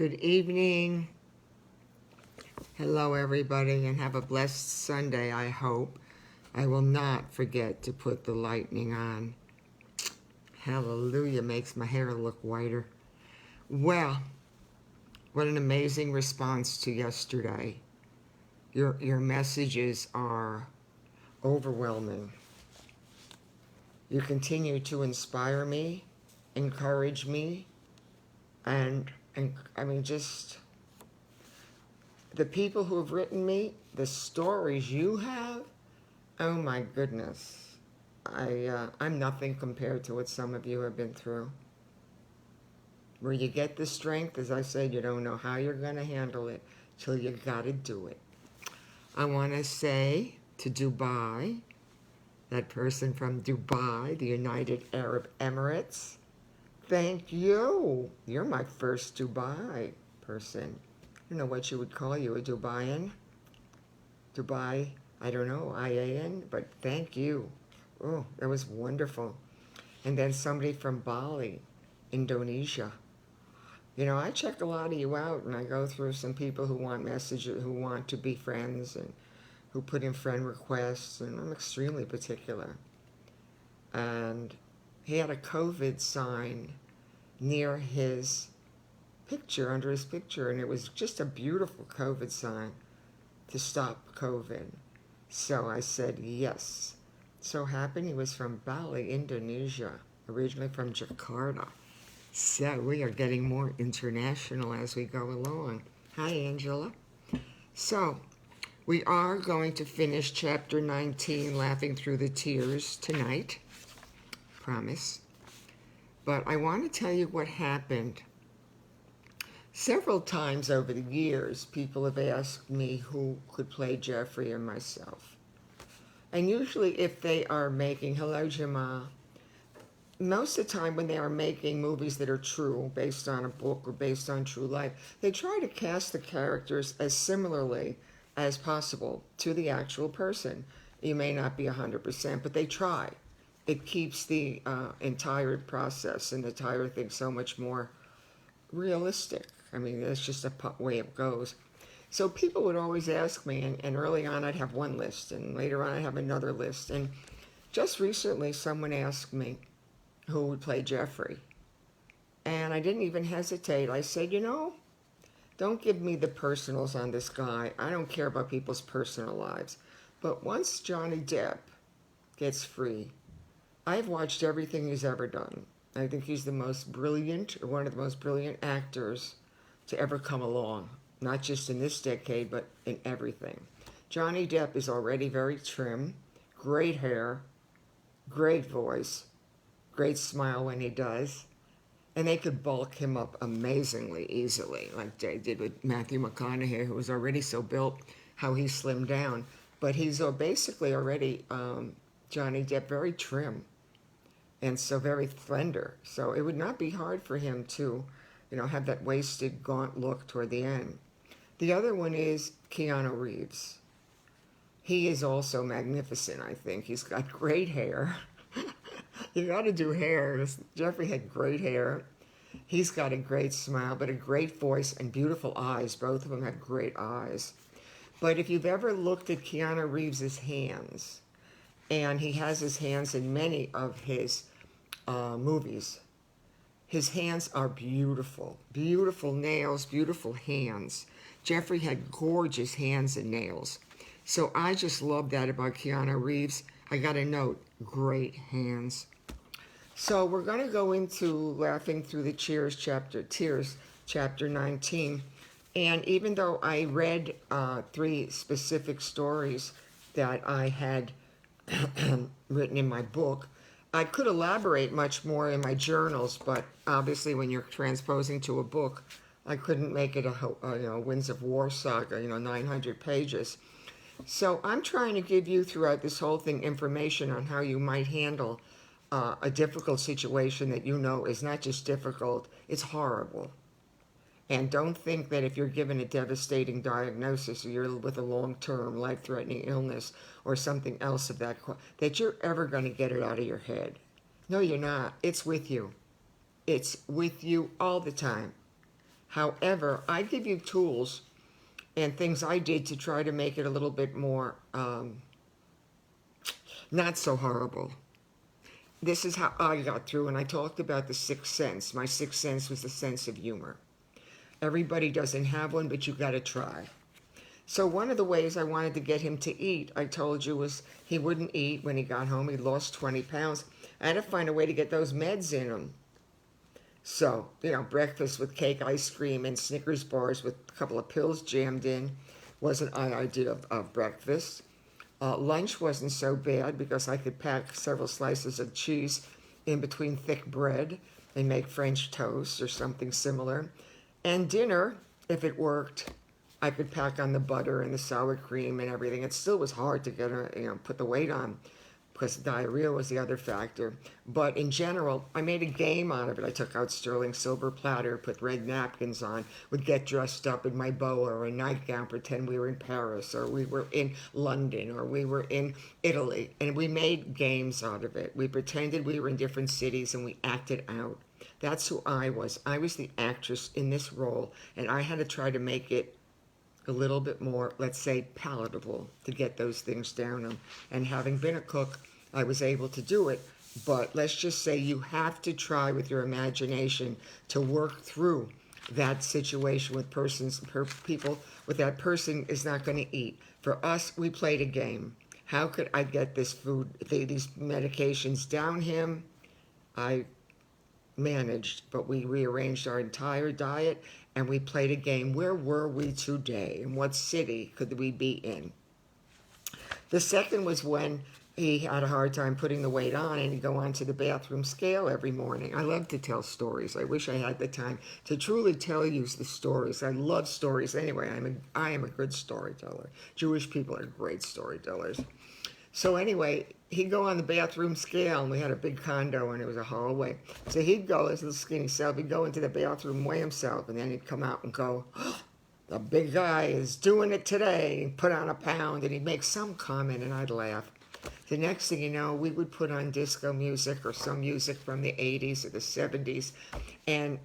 Good evening. Hello, everybody, and have a blessed Sunday, I hope. I will not forget to put the lightning on. Hallelujah, makes my hair look whiter. Well, what an amazing response to yesterday. Your messages are overwhelming. You continue to inspire me, encourage me, and I mean, just the people who have written me, the stories you have, oh my goodness. I'm nothing compared to what some of you have been through. Where you get the strength, as I said, you don't know how you're going to handle it till you got to do it. I want to say to Dubai, that person from Dubai, the United Arab Emirates, thank you. You're my first Dubai person. I don't know what you would call you, a Dubaian? Dubai, I don't know, IAN, but thank you. Oh, that was wonderful. And then somebody from Bali, Indonesia. You know, I check a lot of you out, and I go through some people who want messages, who want to be friends, and who put in friend requests, and I'm extremely particular. And he had a COVID sign near his picture, under his picture, and it was just a beautiful COVID sign to stop COVID. So I said yes. So happened he was from Bali, Indonesia, originally from Jakarta. So we are getting more international as we go along. Hi, Angela. So we are going to finish chapter 19, Laughing Through the Tears, tonight. Promise. But I want to tell you what happened. Several times over the years, people have asked me who could play Jeffrey and myself. And usually if they are making, hello, Jamal, most of the time when they are making movies that are true, based on a book or based on true life, they try to cast the characters as similarly as possible to the actual person. You may not be 100%, but they try. It keeps the entire process and the entire thing so much more realistic. I mean, that's just a way it goes. So people would always ask me, and early on I'd have one list, and later on I'd have another list. And just recently someone asked me who would play Jeffrey. And I didn't even hesitate. I said, you know, don't give me the personals on this guy. I don't care about people's personal lives. But once Johnny Depp gets free, I've watched everything he's ever done. I think he's the most brilliant, or one of the most brilliant actors to ever come along. Not just in this decade, but in everything. Johnny Depp is already very trim, great hair, great voice, great smile when he does. And they could bulk him up amazingly easily, like they did with Matthew McConaughey, who was already so built, how he slimmed down. But he's basically already, Johnny Depp, very trim and so very slender. So it would not be hard for him to, you know, have that wasted, gaunt look toward the end. The other one is Keanu Reeves. He is also magnificent, I think. He's got great hair. You got to do hair. Jeffrey had great hair. He's got a great smile, but a great voice and beautiful eyes. Both of them have great eyes. But if you've ever looked at Keanu Reeves' hands, and he has his hands in many of his movies, his hands are beautiful. Beautiful nails, beautiful hands. Jeffrey had gorgeous hands and nails. So I just love that about Keanu Reeves. I got a note, great hands. So we're going to go into Laughing Through the Tears, chapter 19. And even though I read 3 specific stories that I had written in my book, I could elaborate much more in my journals, but obviously when you're transposing to a book, I couldn't make it a Winds of War saga, 900 pages. So I'm trying to give you throughout this whole thing information on how you might handle a difficult situation that you know is not just difficult, it's horrible. And don't think that if you're given a devastating diagnosis or you're with a long-term, life-threatening illness or something else of that you're ever going to get it out of your head. No, you're not. It's with you. It's with you all the time. However, I give you tools and things I did to try to make it a little bit more not so horrible. This is how I got through, and I talked about the sixth sense. My sixth sense was the sense of humor. Everybody doesn't have one, but you got to try. So one of the ways I wanted to get him to eat, I told you, was he wouldn't eat when he got home. He lost 20 pounds. I had to find a way to get those meds in him. So, breakfast with cake, ice cream, and Snickers bars with a couple of pills jammed in wasn't an idea of breakfast. Lunch wasn't so bad because I could pack several slices of cheese in between thick bread and make French toast or something similar. And dinner, if it worked, I could pack on the butter and the sour cream and everything. It still was hard to get put the weight on because diarrhea was the other factor. But in general, I made a game out of it. I took out sterling silver platter, put red napkins on, would get dressed up in my boa or a nightgown, pretend we were in Paris or we were in London or we were in Italy. And we made games out of it. We pretended we were in different cities and we acted out. That's who I was. I was the actress in this role, and I had to try to make it a little bit more, let's say, palatable to get those things down. And having been a cook, I was able to do it. But let's just say you have to try with your imagination to work through that situation with people with that person is not going to eat. For us, we played a game. How could I get this food, these medications down him? I managed, but we rearranged our entire diet and we played a game. Where were we today? And what city could we be in? The second was when he had a hard time putting the weight on and he'd go onto the bathroom scale every morning. I love to tell stories. I wish I had the time to truly tell you the stories. I love stories anyway. I am a good storyteller. Jewish people are great storytellers. So anyway, he'd go on the bathroom scale, and we had a big condo, and it was a hallway. So he'd go, this little skinny self, he'd go into the bathroom, weigh himself, and then he'd come out and go, oh, the big guy is doing it today, and put on a pound, and he'd make some comment, and I'd laugh. The next thing you know, we would put on disco music or some music from the 80s or the 70s, and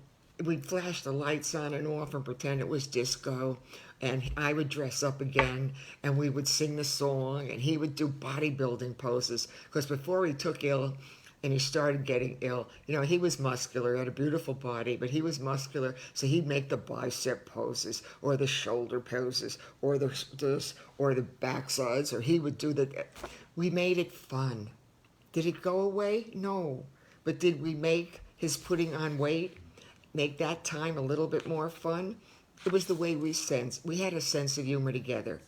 we'd flash the lights on and off and pretend it was disco. And I would dress up again, and we would sing the song, and he would do bodybuilding poses. Because before he took ill and he started getting ill, he was muscular. He had a beautiful body, but he was muscular. So he'd make the bicep poses or the shoulder poses or the backsides, or he would do the... We made it fun. Did it go away? No. But did we make his putting on weight, make that time a little bit more fun? It was the way we had a sense of humor together,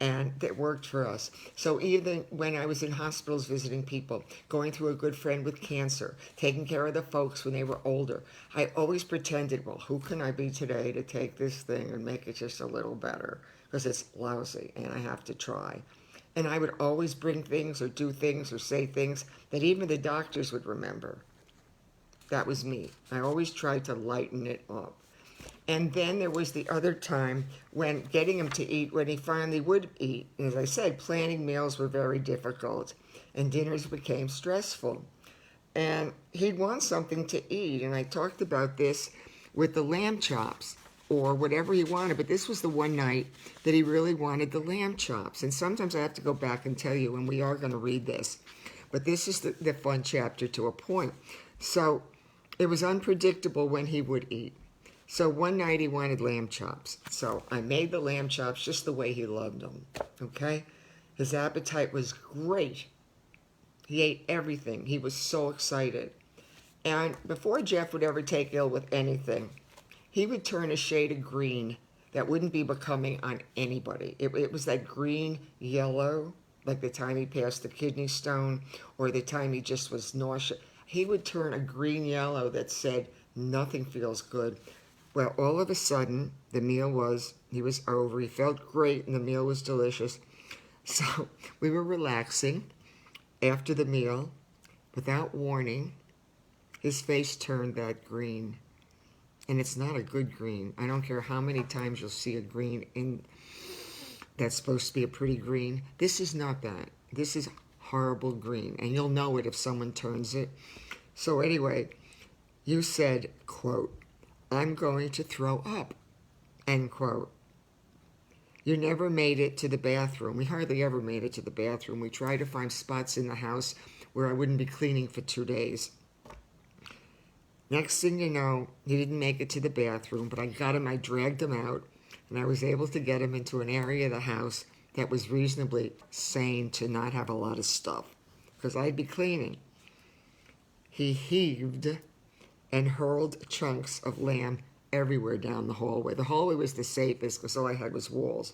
and that worked for us. So even when I was in hospitals visiting people, going through a good friend with cancer, taking care of the folks when they were older, I always pretended, well, who can I be today to take this thing and make it just a little better? Because it's lousy, and I have to try. And I would always bring things or do things or say things that even the doctors would remember. That was me. I always tried to lighten it up. And then there was the other time when getting him to eat, when he finally would eat. As I said, planning meals were very difficult, and dinners became stressful. And he'd want something to eat, and I talked about this with the lamb chops, or whatever he wanted, but this was the one night that he really wanted the lamb chops. And sometimes I have to go back and tell you, and we are going to read this, but this is the fun chapter to a point. So it was unpredictable when he would eat. So one night he wanted lamb chops. So I made the lamb chops just the way he loved them, okay? His appetite was great. He ate everything. He was so excited. And before Jeff would ever take ill with anything, he would turn a shade of green that wouldn't be becoming on anybody. It was that green yellow, like the time he passed the kidney stone or the time he just was nauseous. He would turn a green yellow that said, nothing feels good. Well, all of a sudden, he was over. He felt great, and the meal was delicious. So we were relaxing after the meal. Without warning, his face turned that green. And it's not a good green. I don't care how many times you'll see a green that's supposed to be a pretty green. This is not that. This is horrible green, and you'll know it if someone turns it. So anyway, you said, quote, I'm going to throw up, end quote. You never made it to the bathroom. We hardly ever made it to the bathroom. We tried to find spots in the house where I wouldn't be cleaning for 2 days. Next thing you know, he didn't make it to the bathroom, but I got him, I dragged him out, and I was able to get him into an area of the house that was reasonably sane to not have a lot of stuff, because I'd be cleaning. He heaved and hurled chunks of lamb everywhere down the hallway. The hallway was the safest because all I had was walls.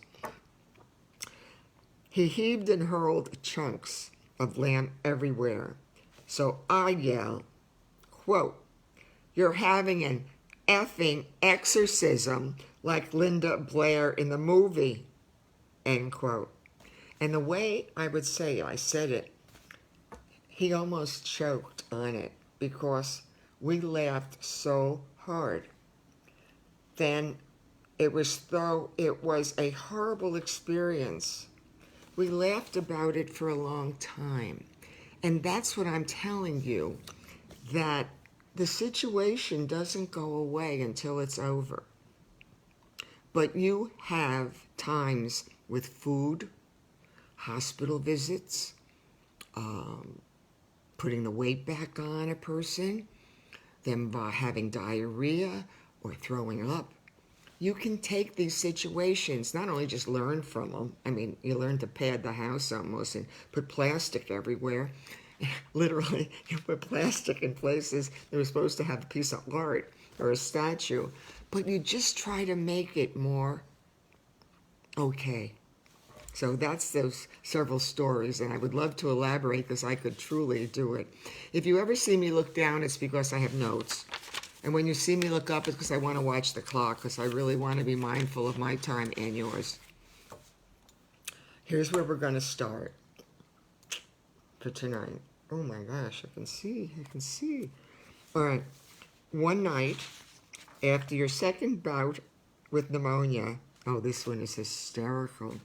He heaved and hurled chunks of lamb everywhere. So I yelled, quote, "You're having an effing exorcism like Linda Blair in the movie," end quote. And the way I would say I said it, he almost choked on it because we laughed so hard. Then it was a horrible experience. We laughed about it for a long time. And that's what I'm telling you, that the situation doesn't go away until it's over. But you have times with food, hospital visits, putting the weight back on a person, them having diarrhea or throwing up. You can take these situations, not only just learn from them. I mean, you learn to pad the house almost and put plastic everywhere. Literally, you put plastic in places that were supposed to have a piece of art or a statue. But you just try to make it more okay. So that's those several stories, and I would love to elaborate because I could truly do it. If you ever see me look down, it's because I have notes. And when you see me look up, it's because I want to watch the clock, because I really want to be mindful of my time and yours. Here's where we're going to start for tonight. Oh my gosh, I can see. All right. One night, after your second bout with pneumonia, oh, this one is hysterical.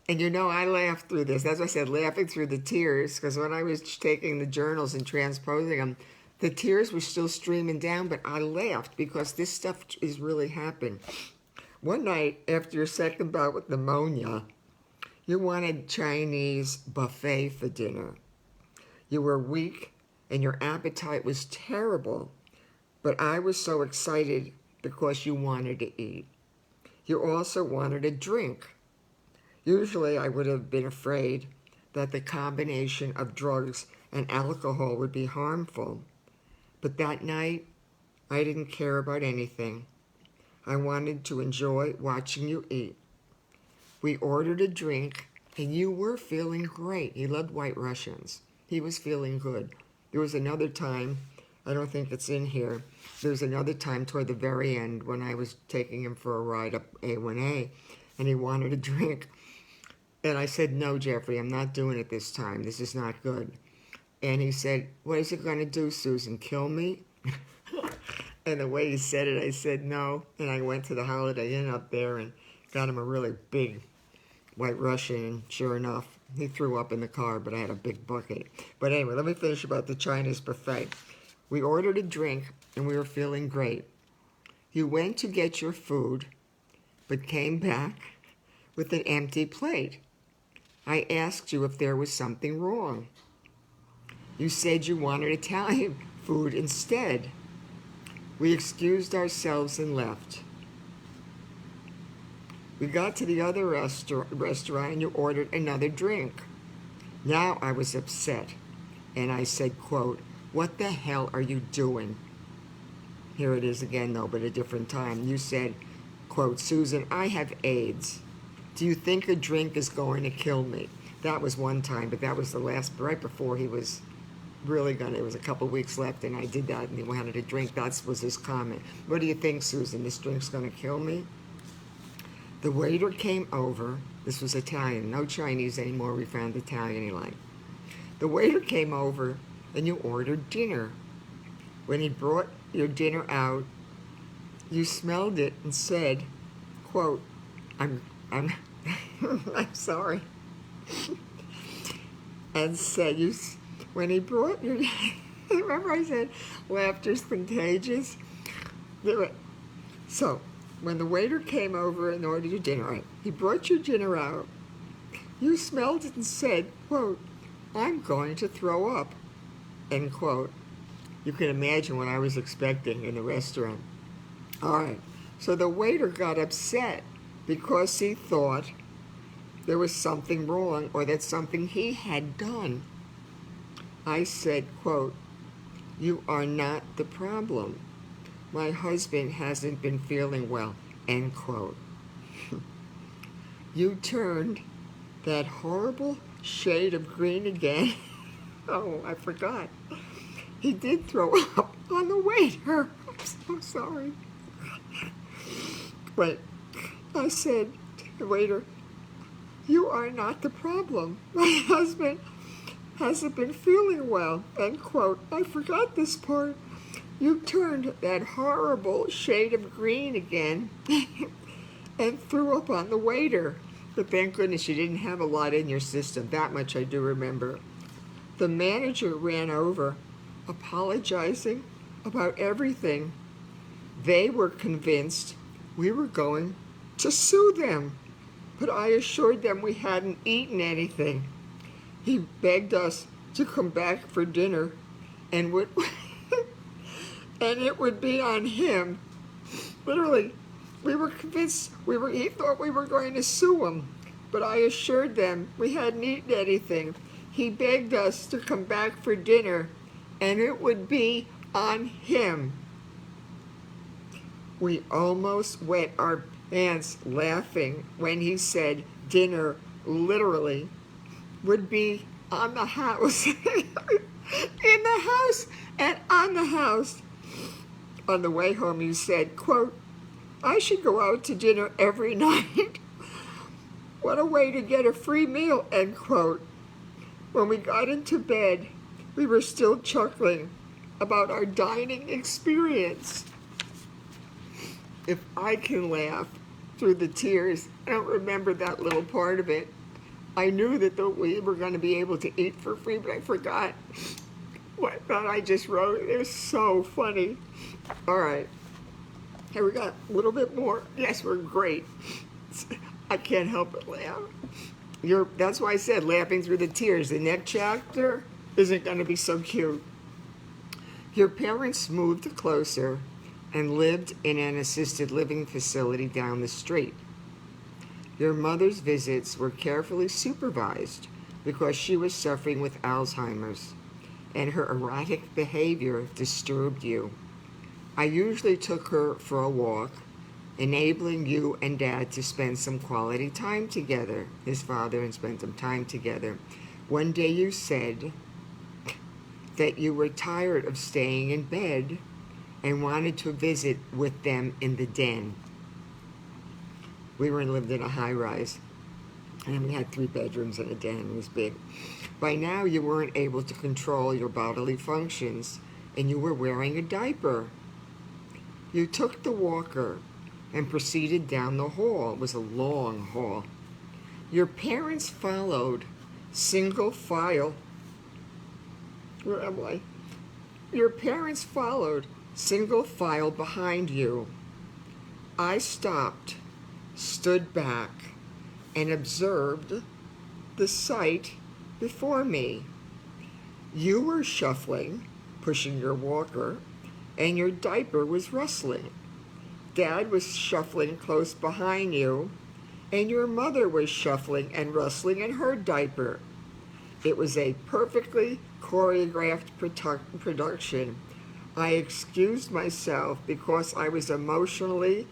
And you know, I laughed through this. That's why I said laughing through the tears, because when I was taking the journals and transposing them, the tears were still streaming down, but I laughed because this stuff is really happened. One night, after your second bout with pneumonia, you wanted Chinese buffet for dinner. You were weak and your appetite was terrible, but I was so excited because you wanted to eat. You also wanted a drink. Usually I would have been afraid that the combination of drugs and alcohol would be harmful. But that night, I didn't care about anything. I wanted to enjoy watching you eat. We ordered a drink, and you were feeling great. He loved White Russians. He was feeling good. There was another time, I don't think it's in here, there was another time toward the very end when I was taking him for a ride up A1A, and he wanted a drink. And I said, "No, Jeffrey, I'm not doing it this time. This is not good." And he said, "What is it going to do, Susan, kill me?" And the way he said it, I said no. And I went to the Holiday Inn up there and got him a really big White Russian. And sure enough, he threw up in the car, but I had a big bucket. But anyway, let me finish about the Chinese buffet. We ordered a drink, and we were feeling great. You went to get your food, but came back with an empty plate. I asked you if there was something wrong. You said you wanted Italian food instead. We excused ourselves and left. We got to the other restaurant and you ordered another drink. Now I was upset, and I said, quote, "What the hell are you doing?" Here it is again, though, but a different time. You said, quote, "Susan, I have AIDS. Do you think a drink is going to kill me?" That was one time, but that was the last, right before he was really gonna, it was a couple weeks left, and I did that, and he wanted a drink. That was his comment. "What do you think, Susan? This drink's gonna kill me?" The waiter came over. This was Italian, no Chinese anymore. We found Italian he liked. The waiter came over, and you ordered dinner. When he brought your dinner out, you smelled it and said, quote, I'm I'm sorry. And said, when he brought your Remember I said laughter's contagious? Do it. So, when the waiter came over and ordered your dinner, right, he brought your dinner out. You smelled it and said, quote, "I'm going to throw up," end quote. You can imagine what I was expecting in the restaurant. All right, so the waiter got upset because he thought there was something wrong or that something he had done. I said, quote, "You are not the problem. My husband hasn't been feeling well," end quote. You turned that horrible shade of green again. Oh, I forgot. He did throw up on the waiter. I'm so sorry. But I said to the waiter, "You are not the problem. My husband hasn't been feeling well," end quote. I forgot this part. You turned that horrible shade of green again and threw up on the waiter. But thank goodness you didn't have a lot in your system. That much I do remember. The manager ran over, apologizing about everything. They were convinced we were going to sue them, but I assured them we hadn't eaten anything. He begged us to come back for dinner and would and it would be on him. Literally, we were convinced he thought we were going to sue him, but I assured them we hadn't eaten anything. He begged us to come back for dinner and it would be on him. We almost wet our pants laughing when he said dinner literally would be on the house. In the house and on the house. On the way home you said, quote, "I should go out to dinner every night. What a way to get a free meal," end quote. When we got into bed, we were still chuckling about our dining experience. If I can laugh through the tears, I don't remember that little part of it. I knew that we were going to be able to eat for free, but I forgot what that I just wrote. It was so funny. All right. Here we got a little bit more. Yes, we're great. I can't help but laugh. That's why I said laughing through the tears. The next chapter isn't going to be so cute. Your parents moved closer and lived in an assisted living facility down the street. Your mother's visits were carefully supervised because she was suffering with Alzheimer's, and her erratic behavior disturbed you. I usually took her for a walk, enabling you and Dad to spend some quality time together, his father, and spend some time together. One day you said that you were tired of staying in bed and wanted to visit with them in the den. We lived in a high-rise, and we had 3 bedrooms and a den. It was big. By now, you weren't able to control your bodily functions, and you were wearing a diaper. You took the walker and proceeded down the hall. It was a long hall. Your parents followed single file. Where am I? Your parents followed single file behind you. I stopped, stood back, and observed the sight before me. You were shuffling, pushing your walker, and your diaper was rustling. Dad was shuffling close behind you, and your mother was shuffling and rustling in her diaper. It was a perfectly choreographed production. I excused myself because I was emotionally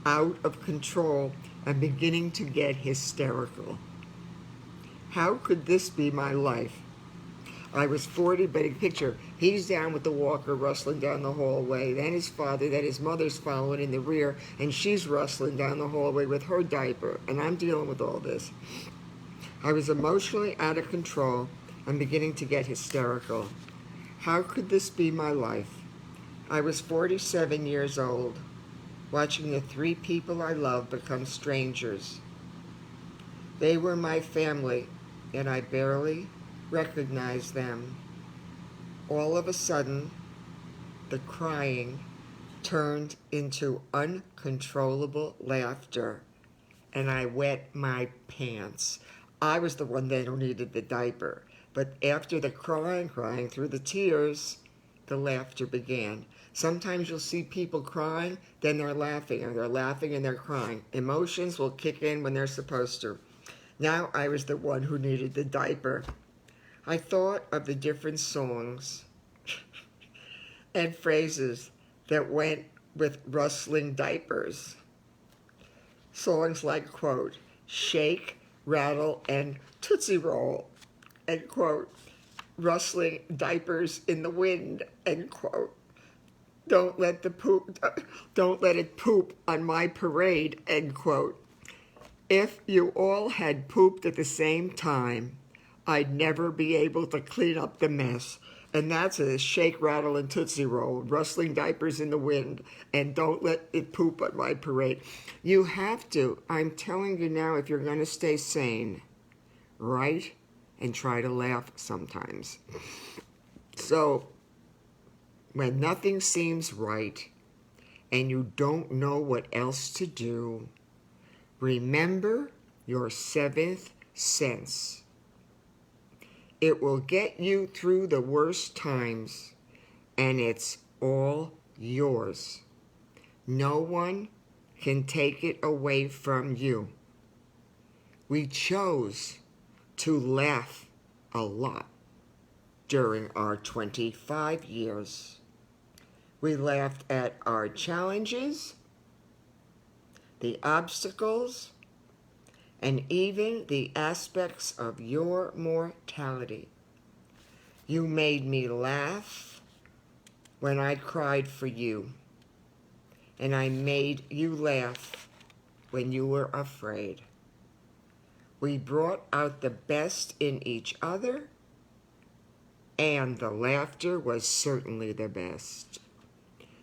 out of control and beginning to get hysterical. How could this be my life? I was 40, but picture, he's down with the walker rustling down the hallway, then his father, then his mother's following in the rear, and she's rustling down the hallway with her diaper, and I'm dealing with all this. I was emotionally out of control and beginning to get hysterical. How could this be my life? I was 47 years old, watching the 3 people I love become strangers. They were my family, and I barely recognized them. All of a sudden, the crying turned into uncontrollable laughter, and I wet my pants. I was the one that needed the diaper. But after the crying through the tears, the laughter began. Sometimes you'll see people crying, then they're laughing, and they're laughing and they're crying. Emotions will kick in when they're supposed to. Now I was the one who needed the diaper. I thought of the different songs and phrases that went with rustling diapers. Songs like, quote, shake, rattle, and Tootsie Roll, end quote, rustling diapers in the wind, end quote. Don't let it poop on my parade, end quote. If you all had pooped at the same time, I'd never be able to clean up the mess. And that's a shake, rattle, and Tootsie Roll, rustling diapers in the wind, and don't let it poop on my parade. You have to, I'm telling you now, if you're going to stay sane, write and try to laugh sometimes. So, when nothing seems right and you don't know what else to do, remember your seventh sense. It will get you through the worst times, and it's all yours. No one can take it away from you. We chose to laugh a lot during our 25 years. We laughed at our challenges, the obstacles, and even the aspects of your mortality. You made me laugh when I cried for you, and I made you laugh when you were afraid. We brought out the best in each other, and the laughter was certainly the best.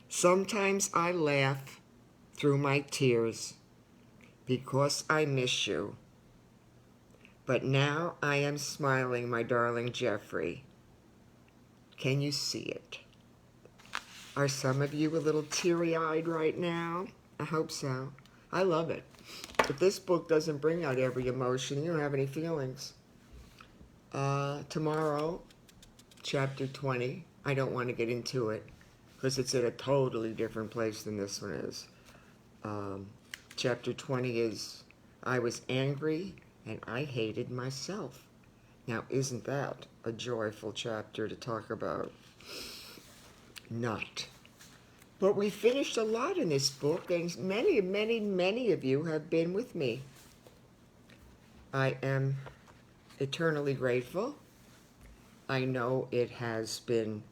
Sometimes I laugh through my tears because I miss you. But now I am smiling, my darling Jeffrey. Can you see it? Are some of you a little teary-eyed right now? I hope so. I love it. If this book doesn't bring out every emotion, you don't have any feelings. Tomorrow, chapter 20, I don't want to get into it because it's at a totally different place than this one is. Chapter 20 is, I was angry and I hated myself. Now, isn't that a joyful chapter to talk about? Not. But we finished a lot in this book, and many, many, many of you have been with me. I am eternally grateful. I know it has been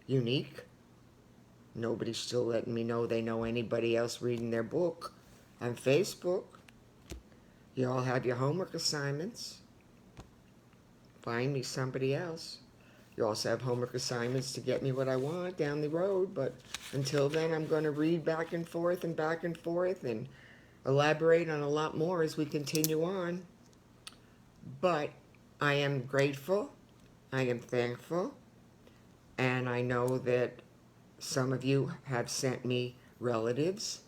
unique. Nobody's still letting me know they know anybody else reading their book on Facebook. You all have your homework assignments. Find me somebody else. You also have homework assignments to get me what I want down the road, but until then I'm going to read back and forth and elaborate on a lot more as we continue on. But I am grateful, I am thankful, and I know that some of you have sent me relatives.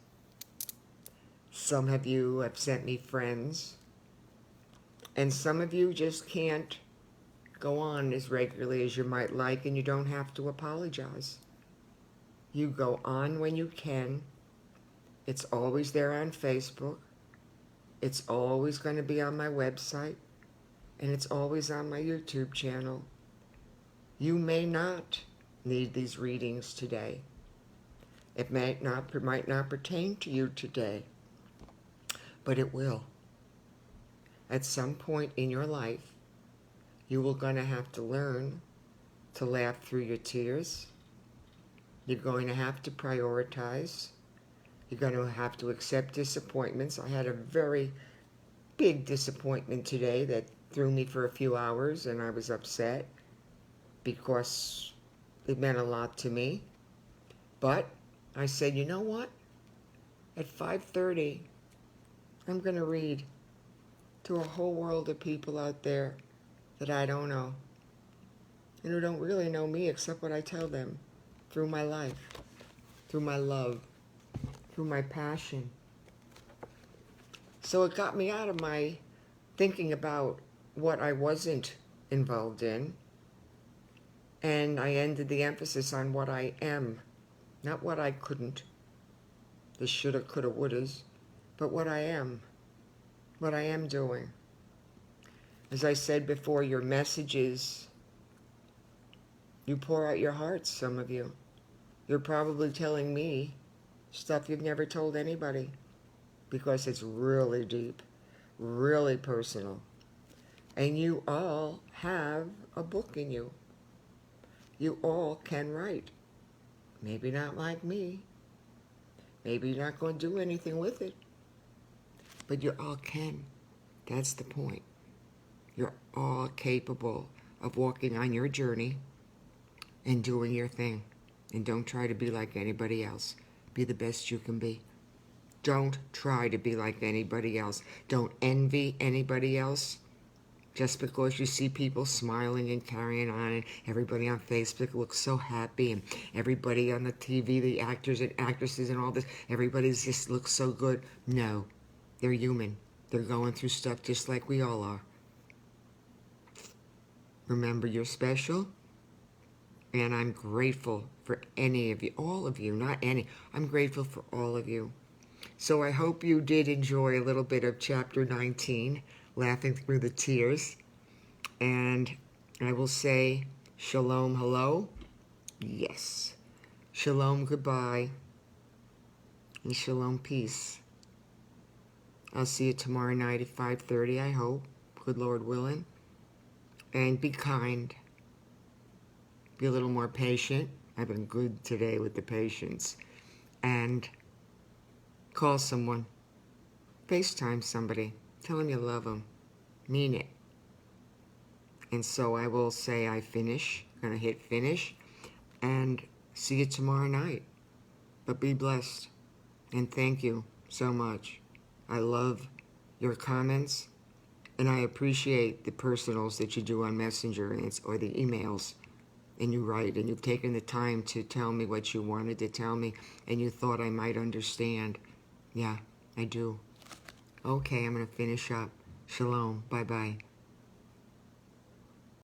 Some of you have sent me friends. And some of you just can't go on as regularly as you might like, and you don't have to apologize. You go on when you can. It's always there on Facebook. It's always going to be on my website. And it's always on my YouTube channel. You may not need these readings today. It might not pertain to you today, but it will. At some point in your life, you are going to have to learn to laugh through your tears. You're going to have to prioritize. You're going to have to accept disappointments. I had a very big disappointment today that threw me for a few hours, and I was upset because it meant a lot to me. But I said, you know what? At 5:30, I'm going to read to a whole world of people out there that I don't know. and who don't really know me except what I tell them through my life, through my love, through my passion. So it got me out of my thinking about what I wasn't involved in, and I ended the emphasis on what I am, not what I couldn't, the shoulda, coulda, wouldas, but what I am doing. As I said before, your messages, you pour out your hearts, some of you. You're probably telling me stuff you've never told anybody because it's really deep, really personal. And you all have a book in you. You all can write. Maybe not like me. Maybe you're not going to do anything with it. But you all can. That's the point. You're all capable of walking on your journey and doing your thing. And don't try to be like anybody else. Be the best you can be. Don't try to be like anybody else. Don't envy anybody else. Just because you see people smiling and carrying on, and everybody on Facebook looks so happy, and everybody on the TV, the actors and actresses and all this, everybody just looks so good. No, they're human. They're going through stuff just like we all are. Remember, you're special, and I'm grateful for any of you, all of you, not any. I'm grateful for all of you. So I hope you did enjoy a little bit of chapter 19, laughing through the tears. And I will say shalom, hello. Yes. Shalom, goodbye. And shalom, peace. I'll see you tomorrow night at 5:30, I hope. Good Lord willing. And be kind. Be a little more patient. I've been good today with the patience. And call someone. FaceTime somebody. Tell them you love them. Mean it. And so I will say I finish. I'm going to hit finish. And see you tomorrow night. But be blessed. And thank you so much. I love your comments. And I appreciate the personals that you do on Messenger or the emails. And you write. And you've taken the time to tell me what you wanted to tell me. And you thought I might understand. Yeah, I do. Okay, I'm going to finish up. Shalom. Bye-bye.